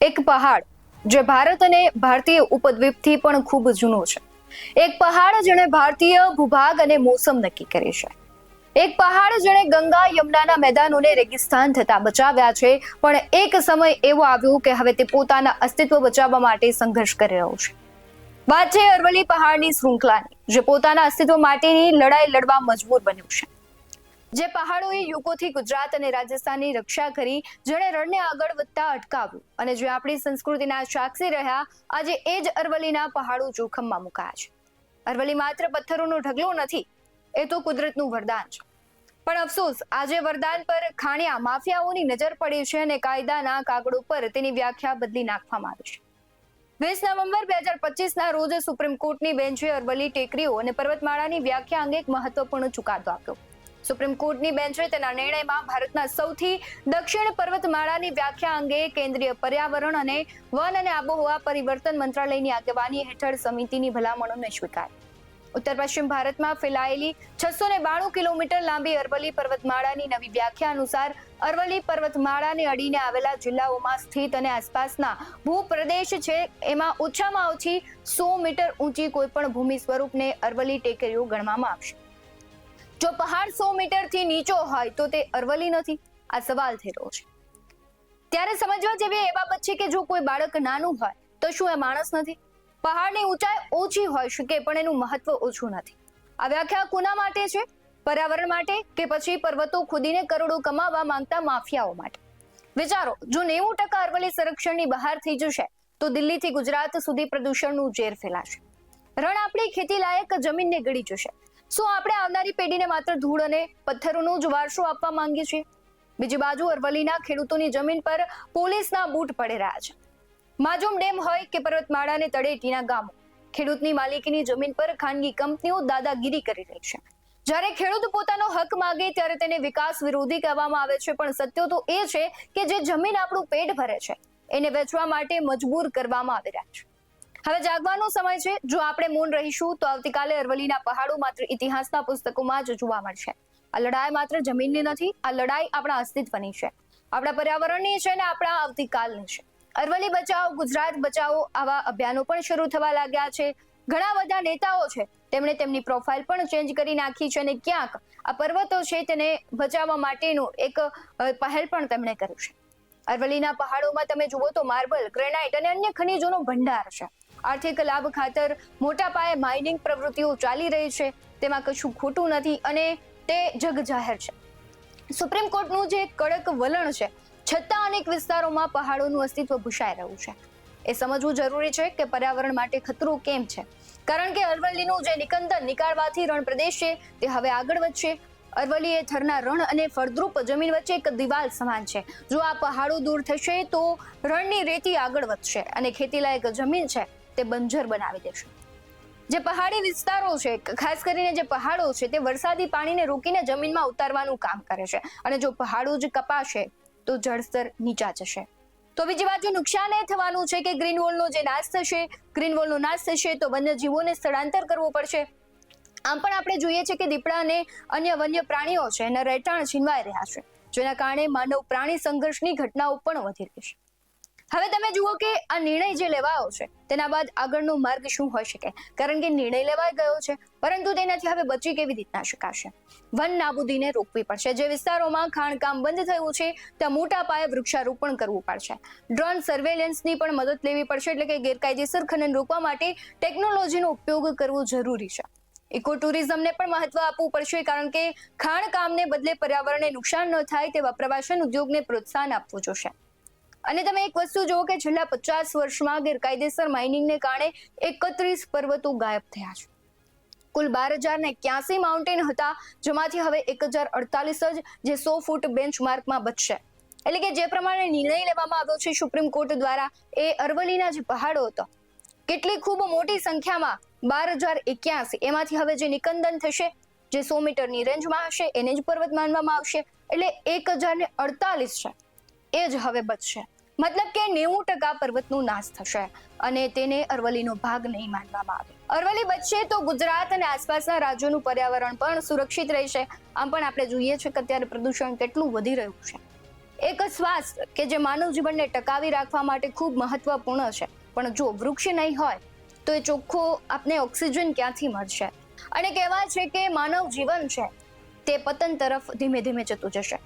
એક પહાડ જે ભારત અને ભારતીય ઉપદ્વીપથી પણ ખૂબ જૂનો છે. એક પહાડ જેણે ભારતીય ભૂભાગ અને મોસમ નક્કી કરી છે. એક પહાડ જેણે ગંગા યમુનાના મેદાનોને રેગિસ્તાન થતા બચાવ્યા છે, પણ એક સમય એવો આવ્યો કે હવે તે પોતાના અસ્તિત્વ બચાવવા માટે સંઘર્ષ કરી રહ્યો છે. વાત છે અરવલ્લી પહાડની શૃંખલાની, જે પોતાના અસ્તિત્વ માટેની લડાઈ લડવા મજબૂર બન્યું છે. જે પહાડોએ યુગોથી ગુજરાત અને રાજસ્થાનની રક્ષા કરી, જેણે રણને આગળ વધતા અટકાવ્યું અને જે આપણી સંસ્કૃતિના સાક્ષી રહ્યા, આજે એ જ અરવલ્લીના પહાડો જોખમમાં મુકાયા છે. અરવલ્લી માત્ર પથ્થરોનો ઢગલો નથી, એ તો કુદરતનું વરદાન છે. પણ અફસોસ, આજે વરદાન પર ખાણિયા માફિયાઓની નજર પડી છે અને કાયદાના કાગળો પર તેની વ્યાખ્યા બદલી નાખવામાં આવી છે. 20 નવેમ્બર 2025ના રોજ સુપ્રીમ કોર્ટની બેન્ચે અરવલ્લી ટેકરીઓ અને પર્વતમાળાની વ્યાખ્યા અંગે એક મહત્વપૂર્ણ ચુકાદો આપ્યો. સુપ્રીમ કોર્ટની બેન્ચે તેના નિર્ણયમાં ભારતના સૌથી દક્ષિણ પર્વતમાળાની વ્યાખ્યા અંગે કેન્દ્રીય પર્યાવરણ અને વન અને આબોહવા પરિવર્તન મંત્રાલયની આગેવાની હેઠળ સમિતિની ભલામણોને સ્વીકારી. ઉત્તર પશ્ચિમ ભારતમાં ફેલાયેલી 692 કિલોમીટર લાંબી અરવલ્લી પર્વતમાળાની નવી વ્યાખ્યા અનુસાર અરવલ્લી પર્વતમાળાને અડીને આવેલા જિલ્લાઓમાં સ્થિત અને આસપાસના ભૂપ્રદેશ છે, એમાં ઓછામાં ઓછી 100 મીટર ઊંચી કોઈ પણ ભૂમિ સ્વરૂપને અરવલ્લી ટેકરીઓ ગણવામાં આવશે. જો પહાડ 100 મીટરથી નીચો હોય તો તે અરવલ્લી નથી? આ સવાલ થઈ રહ્યો છે. ત્યારે સમજવા જેવી એ બાબત છે કે જો કોઈ બાળક નાનું હોય તો શું એ માણસ નથી? પહાડની ઊંચાઈ ઓછી હોઈ શકે, પણ એનું મહત્વ ઓછું નથી. આ વ્યાખ્યા કોના માટે છે? પર્યાવરણ માટે કે પછી પર્વતો ખોદીને કરોડો કમાવા માંગતા માફિયાઓ માટે? વિચારો, જો 90% અરવલ્લી સંરક્ષણની બહાર થઈ જશે તો દિલ્હીથી ગુજરાત સુધી પ્રદૂષણનું ઝેર ફેલાશે. રણ આપણી ખેતી લાયક જમીનને ગળી જશે. શું આપણે આવનારી પેઢીને માત્ર ધૂળ અને પથ્થરોનો જ વારસો આપવા માંગીએ છીએ? બીજી બાજુ અરવલ્લીના ખેડૂતોની જમીન પર પોલીસના બૂટ પડી રહ્યા છે. માજુમ ડેમ હોય કે પર્વતમાળાને તળેટીના ગામો, ખેડૂતની માલિકીની જમીન પર ખાનગી કંપનીઓ દાદાગીરી કરી રહી છે. જ્યારે ખેડૂત પોતાનો હક માંગે ત્યારે તેને વિકાસ વિરોધી કહેવામાં આવે છે, પણ સત્ય તો એ છે કે જે જમીન આપણું પેટ ભરે છે એને વેચવા માટે મજબૂર કરવામાં આવી રહ્યા છે. હવે જાગવાનો સમય છે. જો આપણે મૌન રહીશું તો આવતીકાલે અરવલ્લીના પહાડો માત્ર ઇતિહાસના પુસ્તકોમાં જ જોવા મળશે. આ લડાઈ માત્ર જમીનની નથી, આ લડાઈ આપણા અસ્તિત્વની છે, આપણા પર્યાવરણની છે અને આપણા આવતીકાલની છે. અરવલ્લી બચાવો, ગુજરાત બચાવો આવા અભિયાનો પણ શરૂ થવા લાગ્યા છે. ઘણા બધા નેતાઓ છે, તેમણે તેમની પ્રોફાઇલ પણ ચેન્જ કરી નાખી છે અને ક્યાંક આ પર્વતો છે તેને બચાવવા માટેનું એક પહેલ પણ તેમણે કર્યું છે. અરવલ્લીના પહાડોમાં તમે જુઓ તો માર્બલ, ગ્રેનાઇટ અને અન્ય ખનિજોનો ભંડાર છે. આર્થિક લાભ ખાતર મોટા પાયે માઇનિંગ પ્રવૃત્તિઓ ચાલી રહી છે. તેમાં કશું ખોટું નથી અને તે જગ જાહેર છે. સુપ્રીમ કોર્ટનું જે કડક વલણ છે, છતાં અનેક વિસ્તારોમાં પહાડોનું અસ્તિત્વ ભૂસાઈ રહ્યું છે. એ સમજવું જરૂરી છે કે પર્યાવરણ માટે ખતરો કેમ છે. કારણ કે અરવલ્લીનું જે નિકંદન નીકાળવાથી રણ પ્રદેશ છે તે હવે આગળ વધશે. અરવલ્લી એ થરના રણ અને ફળદ્રુપ જમીન વચ્ચે એક દિવાલ સમાન છે. જો આ પહાડો દૂર થશે તો રણની રેતી આગળ વધશે અને ખેતીલાયક જમીન છે તે બંજર બનાવી દેશે. જે પહાડી વિસ્તારો છે, ખાસ કરીને જે પહાડો છે, તે વરસાદી પાણીને રોકીને જમીનમાં ઉતારવાનું કામ કરે છે અને જો પહાડો જ કપાશે તો જળસ્તર નીચા જશે. તો બીજી બાજુ નુકસાન એ થવાનું છે કે ગ્રીન વોલનો જે નાશ થશે, ગ્રીન વોલનો નાશ થશે તો વન્યજીવોને સ્થળાંતર કરવું પડશે. આમ પણ આપણે જોઈએ છે કે દીપડા અને અન્ય વન્ય પ્રાણીઓ છે એના રહેઠાણ છીનવાઈ રહ્યા છે, જેના કારણે માનવ પ્રાણી સંઘર્ષની ઘટનાઓ પણ વધી રહી છે. હવે તમે જુઓ કે આ નિર્ણય જે લેવાયો છે તેના બાદ આગળનો માર્ગ શું હોઈ શકે? કારણ કે નિર્ણય લેવાઈ ગયો છે, પરંતુ તેનાથી હવે બચી કેવી રીતના શકાશે? વન નાબૂદીને રોકવી પડશે. જે વિસ્તારોમાં ખાણકામ બંધ થયું છે ત્યાં મોટા પાયે વૃક્ષારોપણ કરવું પડશે. ડ્રોન સર્વેલન્સની પણ મદદ લેવી પડશે, એટલે કે ગેરકાયદેસર ખનન રોકવા માટે ટેકનોલોજીનો ઉપયોગ કરવો જરૂરી છે. ઇકો ટુરિઝમને પણ મહત્વ આપવું પડશે, કારણ કે ખાણકામને બદલે પર્યાવરણને નુકસાન ન થાય તેવા પ્રવાસન ઉદ્યોગને પ્રોત્સાહન આપવું જોશે. અને તમે એક વસ્તુ જુઓ કે છેલ્લા 50 વર્ષમાં ગેરકાયદેસર માઇનિંગને કારણે 31 પર્વતો ગાયબ થયા છે. કુલ 12,081 માઉન્ટેન હતા, જેમાંથી હવે 1048 જ જે 100 ફૂટ બેન્ચમાર્કમાં બચશે. એટલે કે જે પ્રમાણે નિર્ણય લેવામાં આવ્યો છે સુપ્રીમ કોર્ટ દ્વારા, એ અરવલ્લીના જે પહાડો હતા, કેટલી ખૂબ મોટી સંખ્યામાં 12,081, એમાંથી હવે જે નિકંદન થશે, જે 100 મીટરની રેન્જમાં હશે એને જ પર્વત માનવામાં આવશે. એટલે 1048 છે એ જ હવે બચશે. મતલબ કે 90% પર્વતનો નાશ થશે અને તેને અરવલ્લીનો ભાગ નહીં માનવામાં આવે. અરવલ્લી બચશે તો ગુજરાત અને આસપાસના રાજ્યોનું પર્યાવરણ પણ સુરક્ષિત રહેશે. આમ પણ આપણે જોઈએ છે કે અત્યારે પ્રદૂષણ કેટલું વધી રહ્યું છે. એક શ્વાસ કે જે માનવ જીવનને ટકાવી રાખવા માટે ખૂબ મહત્વપૂર્ણ છે, પણ જો વૃક્ષ નહીં હોય તો એ ચોખ્ખો આપને ઓક્સિજન ક્યાંથી મળશે? અને કહેવાય છે કે માનવ જીવન છે તે પતન તરફ ધીમે ધીમે જતું જશે.